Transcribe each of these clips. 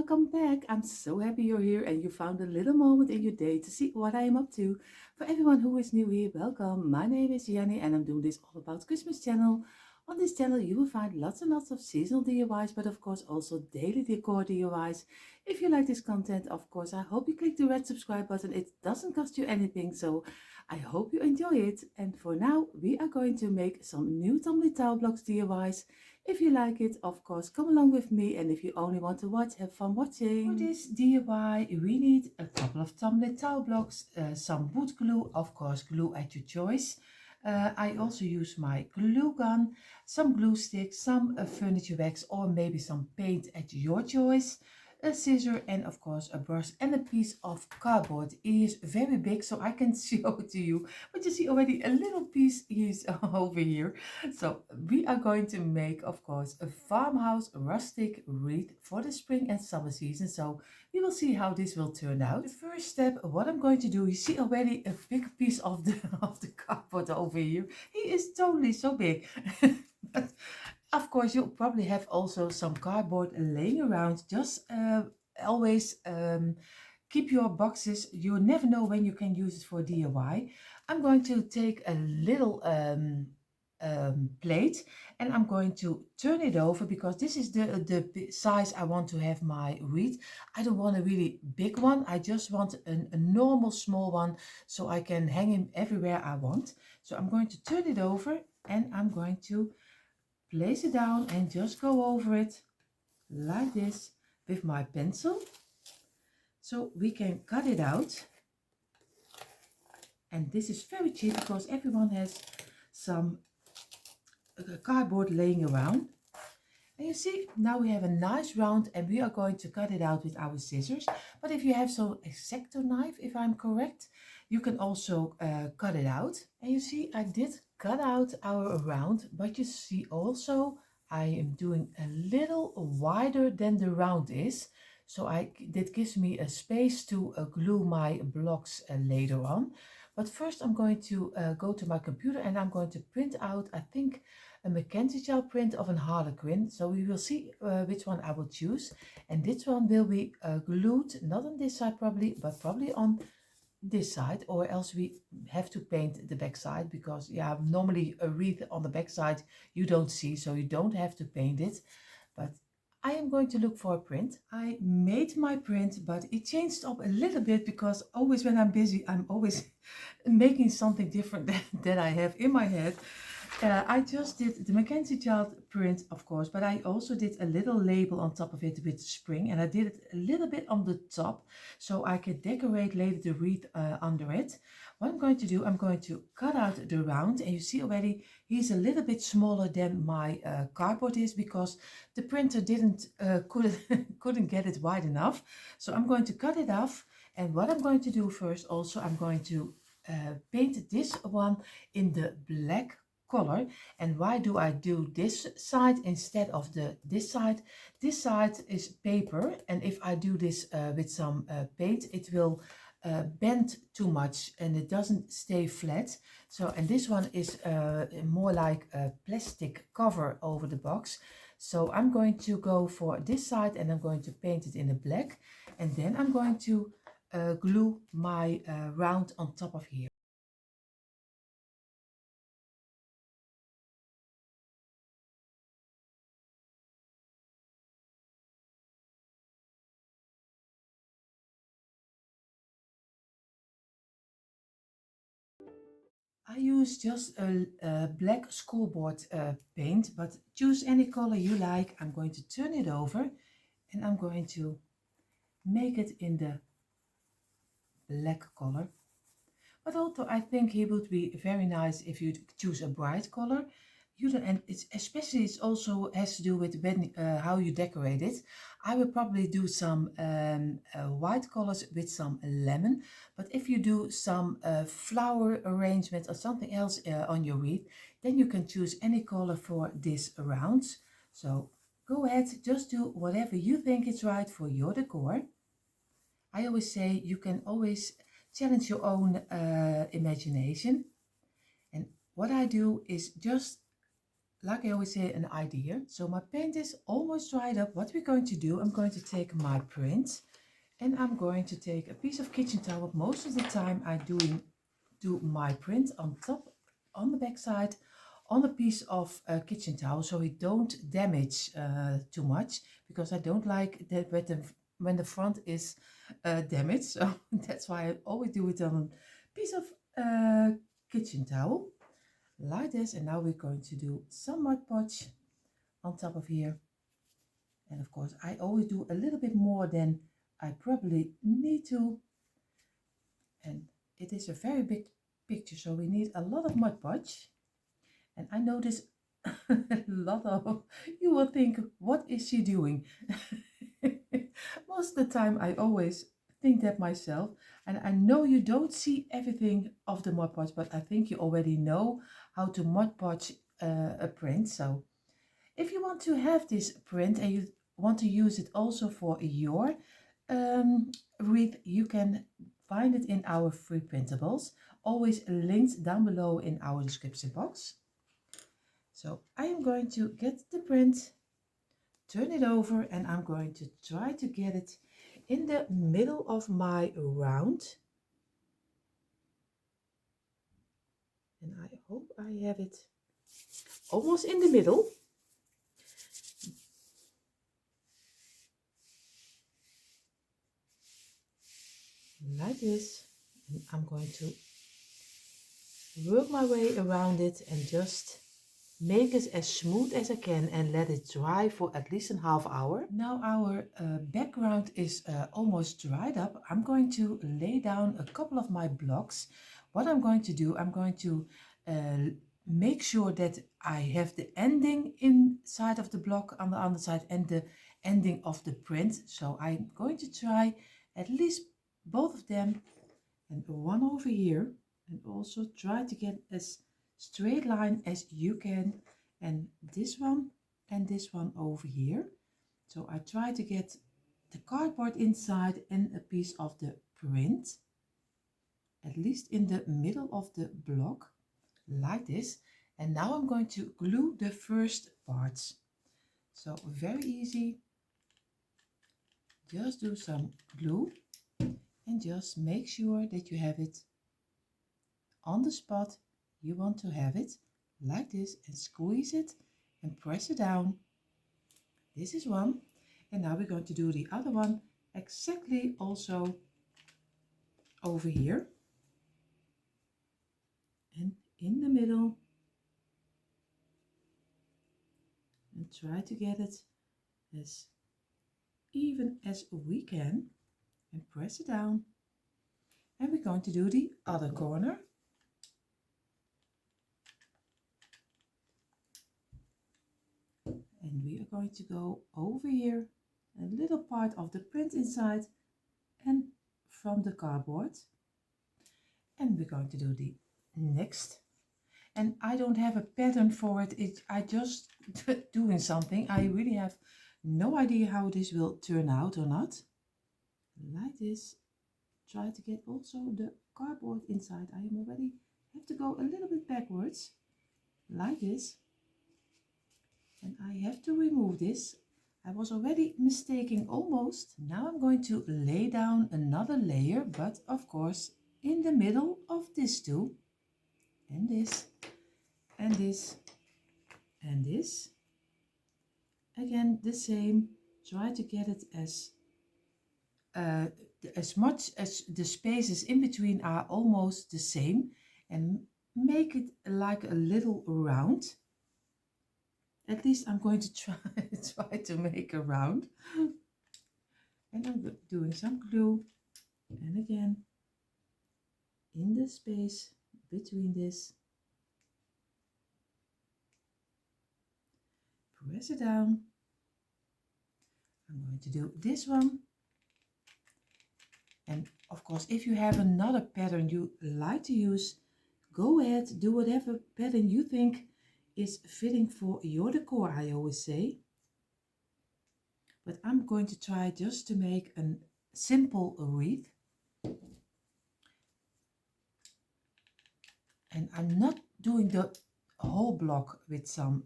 welcome back. I'm so happy you're here and you found a little moment in your day to see what I am up to. For everyone who is new here, welcome. My name is Jenny and I'm doing this all about Christmas channel. On this channel you will find lots and lots of seasonal DIYs, but of course also daily decor DIYs. If you like this content, of course, I hope you click the red subscribe button. It doesn't cost you anything, so I hope you enjoy it. And for now, we are going to make some new tumbling tile blocks DIYs. If you like it, of course, come along with me, and if you only want to watch, have fun watching. For this DIY, we need a couple of tumbling tile blocks, some wood glue, of course, glue at your choice. I also use my glue gun, some glue sticks, some furniture wax, or maybe some paint at your choice, a scissor, and of course a brush and a piece of cardboard. It is very big, so I can show it to you, but you see already a little piece is over here. So we are going to make, of course, a farmhouse rustic wreath for the spring and summer season. So we will see how this will turn out. The first step, what I'm going to do, you see already a big piece of the of the cardboard over here. He is totally so big. But of course, you probably have also some cardboard laying around. Just always keep your boxes. You never know when you can use it for DIY. I'm going to take a little plate and I'm going to turn it over because this is the size I want to have my wreath. I don't want a really big one. I just want a normal small one so I can hang him everywhere I want. So I'm going to turn it over and I'm going to place it down and just go over it like this with my pencil so we can cut it out. And this is very cheap because everyone has some cardboard laying around. And you see, now we have a nice round and we are going to cut it out with our scissors. But if you have some X-Acto knife, if I'm correct, you can also cut it out. And you see, I did cut out our round, but you see also I am doing a little wider than the round is. So that gives me a space to glue my blocks later on. But first I'm going to go to my computer and I'm going to print out, I think, a Mackenzie gel print of an harlequin. So we will see which one I will choose. And this one will be glued, not on this side probably, but probably on this side, or else we have to paint the back side because yeah, normally a wreath on the back side you don't see, so you don't have to paint it. But I am going to look for a print. I made my print, but it changed up a little bit because always when I'm busy, I'm always making something different than I have in my head. I just did the Mackenzie child print, of course, but I also did a little label on top of it with spring, and I did it a little bit on the top so I could decorate later the wreath under it. What I'm going to do, I'm going to cut out the round, and you see already he's a little bit smaller than my cardboard is because the printer couldn't get it wide enough. So I'm going to cut it off, and what I'm going to do first also, I'm going to paint this one in the black color. And why do I do this side instead of this side? This side is paper, and if I do this with some paint, it will bend too much and it doesn't stay flat. So, and this one is more like a plastic cover over the box. So I'm going to go for this side and I'm going to paint it in the black, and then I'm going to glue my round on top of here. I use just a black scoreboard paint, but choose any color you like. I'm going to turn it over and I'm going to make it in the black color. But also I think it would be very nice if you choose a bright color. And it's especially, it's also has to do with when, how you decorate it. I will probably do some white colors with some lemon, but if you do some flower arrangement or something else on your wreath, then you can choose any color for this round. So go ahead, just do whatever you think is right for your decor. I always say you can always challenge your own imagination. And what I do is just like I always say, an idea. So my paint is almost dried up. What we're going to do, I'm going to take my print and I'm going to take a piece of kitchen towel. Most of the time I do my print on top, on the back side, on a piece of kitchen towel, so it don't damage too much, because I don't like that when the front is damaged. So that's why I always do it on a piece of kitchen towel like this. And now we're going to do some Mod Podge on top of here. And of course I always do a little bit more than I probably need to. And it is a very big picture, so we need a lot of Mod Podge. And I notice a lot of you will think, what is she doing? Most of the time I always think that myself, and I know you don't see everything of the Mod Podge, but I think you already know how to Mod Podge a print. So if you want to have this print and you want to use it also for your wreath, you can find it in our free printables, always linked down below in our description box. So I am going to get the print, turn it over, and I'm going to try to get it in the middle of my round. And I hope I have it almost in the middle. Like this. And I'm going to work my way around it and just make it as smooth as I can and let it dry for at least a half hour. Now our background is almost dried up. I'm going to lay down a couple of my blocks. What I'm going to do, I'm going to make sure that I have the ending inside of the block on the underside and the ending of the print. So I'm going to try at least both of them, and one over here, and also try to get as straight line as you can, and this one over here. So I try to get the cardboard inside and a piece of the print at least in the middle of the block like this. And now I'm going to glue the first parts. So very easy, just do some glue and just make sure that you have it on the spot you want to have it, like this, and squeeze it and press it down. This is one, and now we're going to do the other one exactly also over here and in the middle, and try to get it as even as we can and press it down. And we're going to do the other corner. And we are going to go over here, a little part of the print inside and from the cardboard. And we're going to do the next. And I don't have a pattern for it. I just doing something. I really have no idea how this will turn out or not. Like this. Try to get also the cardboard inside. I am already have to go a little bit backwards, like this. And I have to remove this. I was already mistaking almost. Now I'm going to lay down another layer, but of course in the middle of this two, and this, and this, and this. Again, the same. Try to get it as much as the spaces in between are almost the same, and make it like a little round. At least I'm going to try to make a round. And I'm doing some glue, and again in the space between this, press it down. I'm going to do this one. And of course, if you have another pattern you like to use, go ahead, do whatever pattern you think is fitting for your decor, I always say. But I'm going to try just to make a simple wreath. And I'm not doing the whole block with some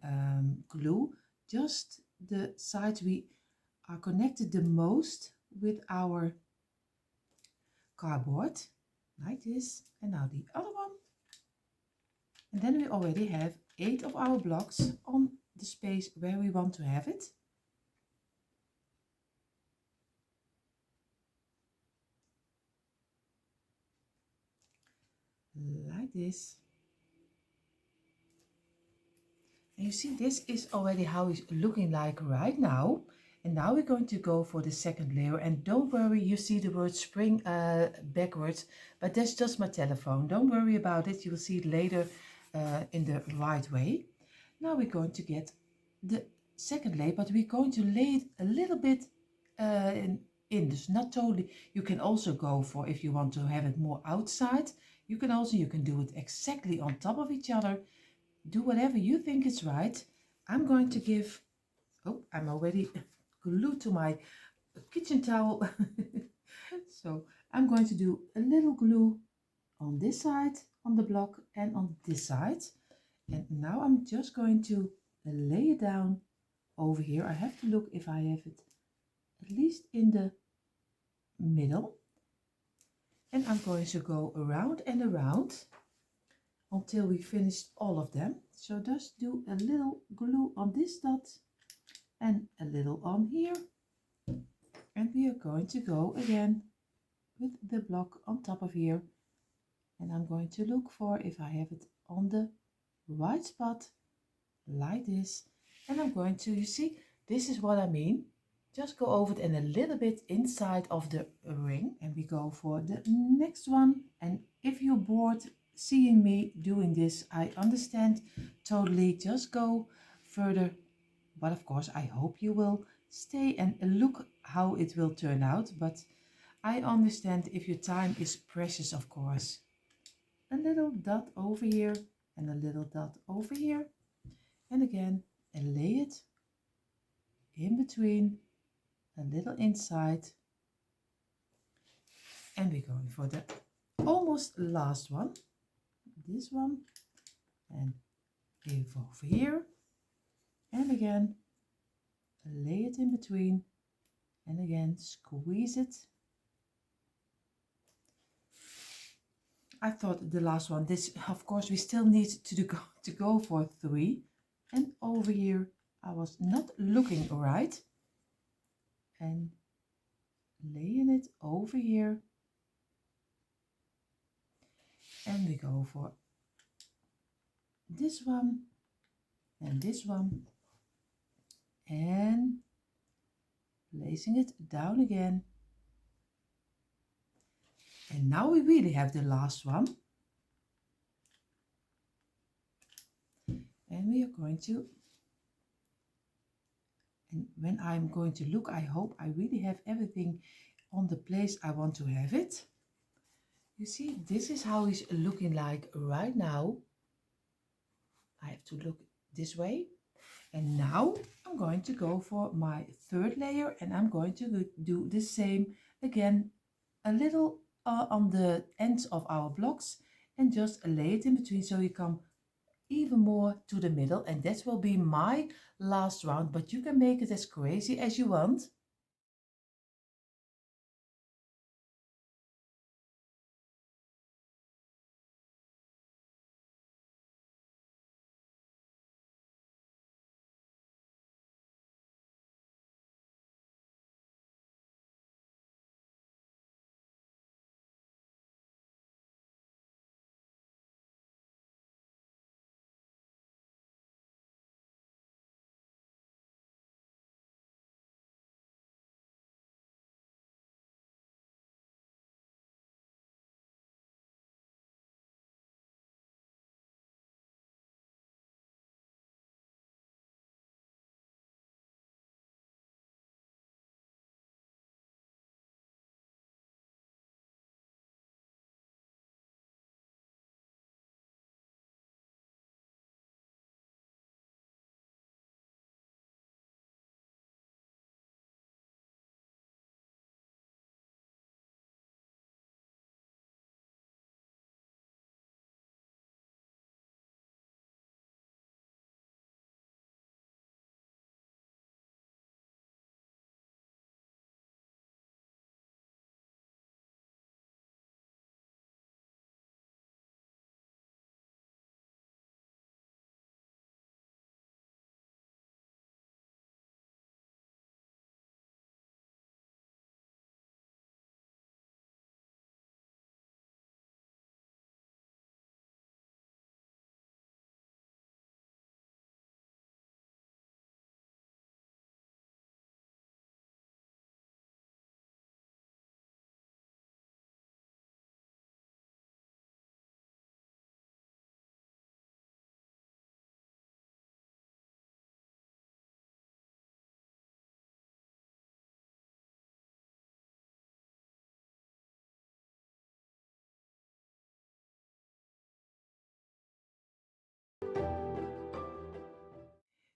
glue, just the sides we are connected the most with our cardboard, like this, and now the other one. And then we already have 8 of our blocks on the space where we want to have it. Like this. And you see, this is already how it's looking like right now. And now we're going to go for the second layer. And don't worry, you see the word spring backwards, but that's just my telephone. Don't worry about it. You will see it later in the right way. Now we're going to get the second layer, but we're going to lay it a little bit in. This not totally. You can also go for, if you want to have it more outside, you can do it exactly on top of each other. Do whatever you think is right. I'm going to give, oh, I'm already glued to my kitchen towel. So I'm going to do a little glue on this side, on the block, and on this side. And now I'm just going to lay it down over here. I have to look if I have it at least in the middle. And I'm going to go around and around until we finished all of them. So just do a little glue on this dot and a little on here. And we are going to go again with the block on top of here. And I'm going to look for if I have it on the right spot, like this. And I'm going to, you see, this is what I mean. Just go over it and a little bit inside of the ring. And we go for the next one. And if you're bored seeing me doing this, I understand totally. Just go further. But of course, I hope you will stay and look how it will turn out. But I understand if your time is precious, of course. A little dot over here and a little dot over here. And again, and lay it in between, a little inside. And we're going for the almost last one. This one. And over here. And again, lay it in between. And again, squeeze it. I thought the last one, this, of course, we still need to go for 3. And over here, I was not looking right. And laying it over here. And we go for this one and this one. And placing it down again. And now we really have the last one. And we are going to, and when I'm going to look, I hope I really have everything on the place I want to have it. You see, this is how it's looking like right now. I have to look this way. And now I'm going to go for my third layer, and I'm going to do the same again, a little on the ends of our blocks, and just lay it in between so you come even more to the middle. And that will be my last round, but you can make it as crazy as you want.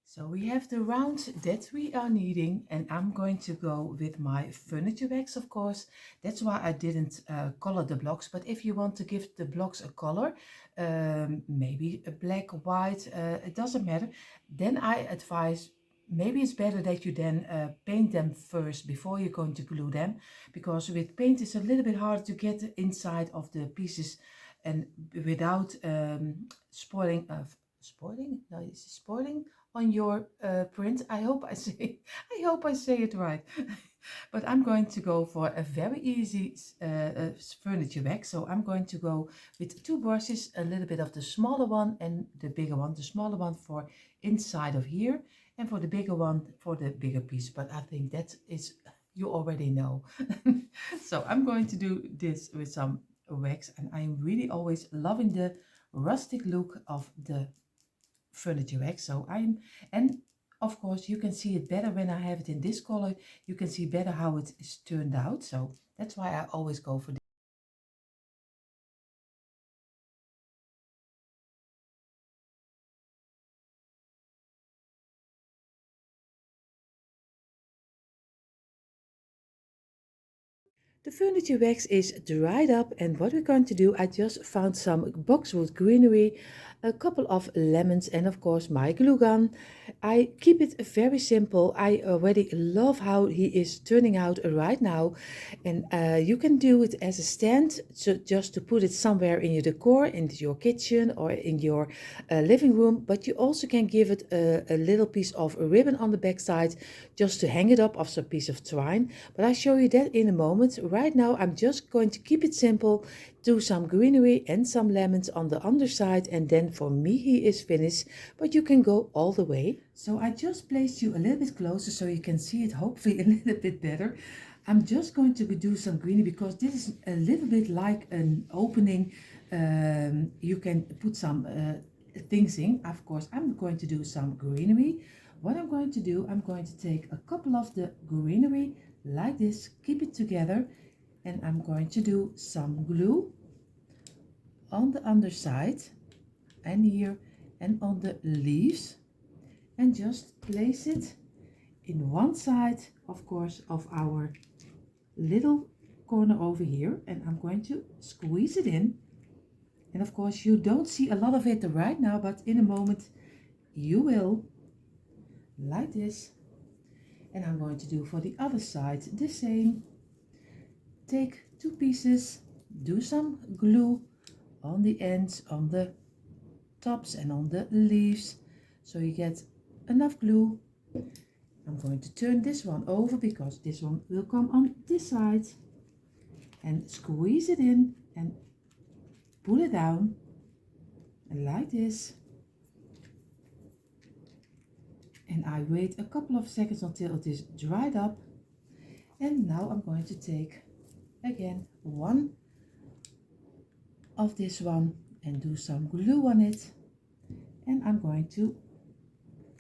So we have the round that we are needing, and I'm going to go with my furniture wax, of course. That's why I didn't color the blocks, but if you want to give the blocks a color, maybe a black, white, it doesn't matter, then I advise maybe it's better that you then paint them first before you're going to glue them, because with paint it's a little bit hard to get inside of the pieces and without spoiling, no, is it spoiling on your print. I hope I say I hope I say it right. But I'm going to go for a very easy furniture wax. So I'm going to go with two brushes, a little bit of the smaller one and the bigger one. The smaller one for inside of here, and for the bigger one for the bigger piece. But I think that is, you already know. So I'm going to do this with some wax, and I'm really always loving the rustic look of the furniture wax. So and of course you can see it better when I have it in this color. You can see better how it is turned out. So that's why I always go for this. The furniture wax is dried up, and what we're going to do, I just found some boxwood greenery, a couple of lemons, and of course my glue gun. I keep it very simple. I already love how he is turning out right now, and you can do it as a stand, so just to put it somewhere in your decor, in your kitchen or in your living room, but you also can give it a little piece of ribbon on the back side just to hang it up of some piece of twine, but I'll show you that in a moment. Right now I'm just going to keep it simple, do some greenery and some lemons on the underside, and then for me he is finished, but you can go all the way. So I just placed you a little bit closer so you can see it hopefully a little bit better. I'm just going to do some greenery because this is a little bit like an opening. You can put some things in. Of course I'm going to do some greenery. What I'm going to do, I'm going to take a couple of the greenery like this, keep it together, and I'm going to do some glue on the underside and here and on the leaves, and just place it in one side, of course, of our little corner over here, and I'm going to squeeze it in. And of course you don't see a lot of it right now, but in a moment you will, like this. And I'm going to do for the other side the same. Take two pieces, do some glue on the ends, on the tops and on the leaves, so you get enough glue. I'm going to turn this one over because this one will come on this side, and squeeze it in and pull it down like this. And I wait a couple of seconds until it is dried up. And now I'm going to take again one of this one and do some glue on it, and I'm going to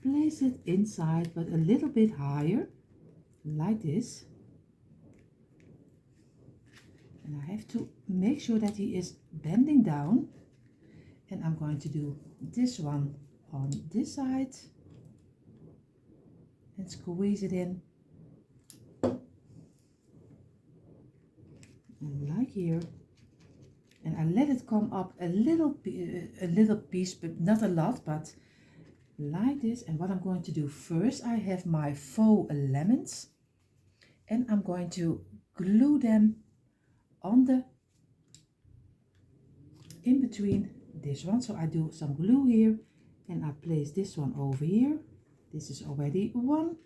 place it inside, but a little bit higher like this. And I have to make sure that he is bending down, and I'm going to do this one on this side and squeeze it in like here. And I let it come up a little piece, but not a lot, but like this. And what I'm going to do first, I have my faux lemons, and I'm going to glue them on the in between this one. So I do some glue here, and I place this one over here. This is already one.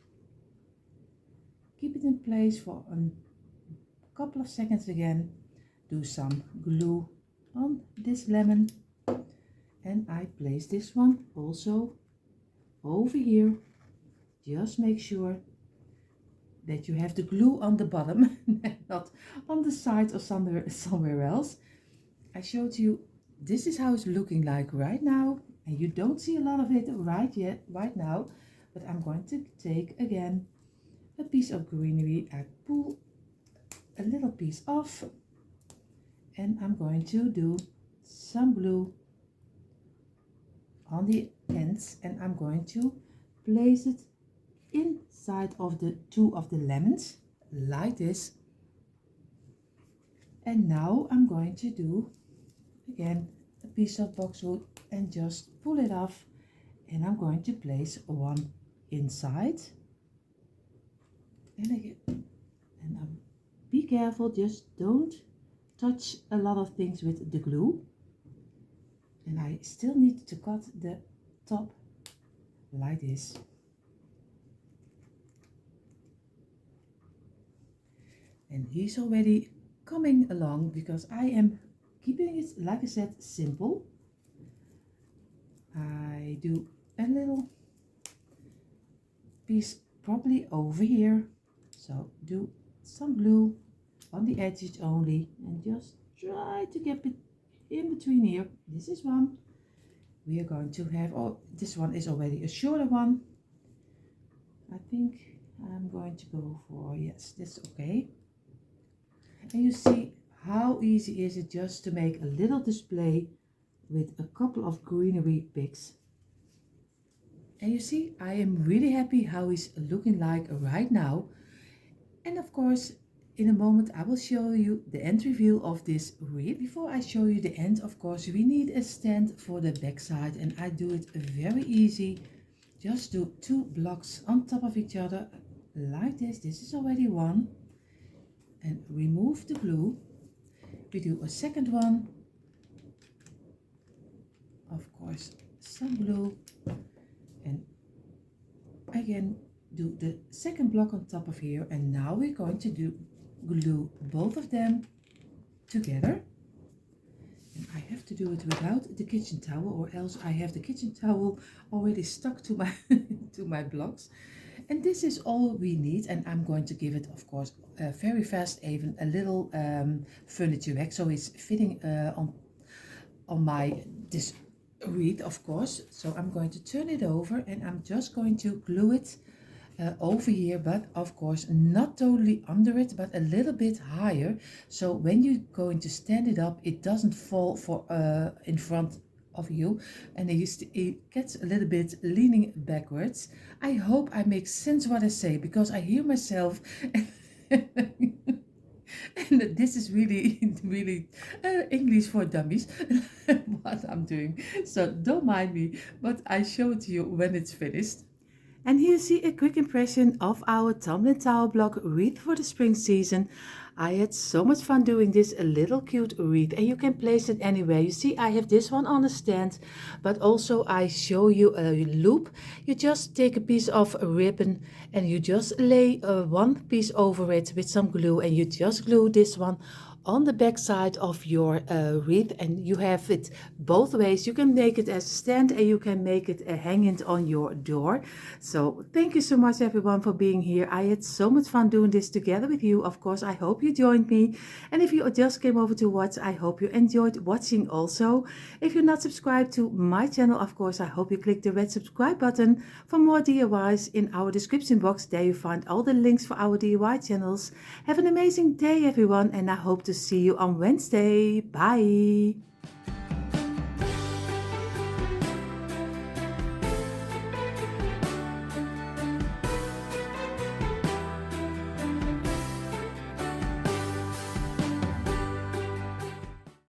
Keep it in place for a couple of seconds again. Do some glue on this lemon, and I place this one also over here. Just make sure that you have the glue on the bottom, not on the side or somewhere else. I showed you this is how it's looking like right now, and you don't see a lot of it right now, but I'm going to take again a piece of greenery. I pull a little piece off, and I'm going to do some glue on the ends, and I'm going to place it inside of the two of the lemons like this. And now I'm going to do again a piece of boxwood and just pull it off, and I'm going to place one inside. And again, and be careful, just don't touch a lot of things with the glue. And I still need to cut the top like this. And he's already coming along because I am keeping it, like I said, simple. I do a little piece probably over here, so do some glue on the edges only and just try to get it in between here. This is one. We are going to have, oh, this one is already a shorter one. I think I'm going to go for, yes, that's okay. And you see how easy is it just to make a little display with a couple of greenery picks. And you see, I am really happy how he's looking like right now. And of course, in a moment I will show you the end review of this wreath. Before I show you the end, of course, we need a stand for the back side, and I do it very easy. Just do 2 blocks on top of each other like this. This is already one. And remove the glue. We do a second one. Of course, some glue. And again, do the second block on top of here. And now we're going to do glue both of them together. And I have to do it without the kitchen towel, or else I have the kitchen towel already stuck to my to my blocks. And this is all we need, and I'm going to give it, of course, very fast even a little furniture wax, so it's fitting on my this wreath, of course. So I'm going to turn it over, and I'm just going to glue it over here, but of course not totally under it, but a little bit higher, so when you're going to stand it up, it doesn't fall for in front of you, and it gets a little bit leaning backwards. I hope I make sense what I say, because I hear myself and this is really English for dummies what I'm doing, so don't mind me, but I show it to you when it's finished. And here you see a quick impression of our tumbling towel block wreath for the spring season. I had so much fun doing this little cute wreath, and you can place it anywhere. You see, I have this one on a stand, but also I show you a loop. You just take a piece of ribbon and you just lay one piece over it with some glue, and you just glue this one on the back side of your wreath, and you have it both ways. You can make it as a stand, and you can make it hanging on your door. So thank you so much everyone for being here. I had so much fun doing this together with you. Of course, I hope you joined me, and if you just came over to watch, I hope you enjoyed watching also. If you're not subscribed to my channel, of course, I hope you click the red subscribe button. For more DIYs, in our description box, there you find all the links for our DIY channels. Have an amazing day everyone, and I hope to see you on Wednesday. Bye.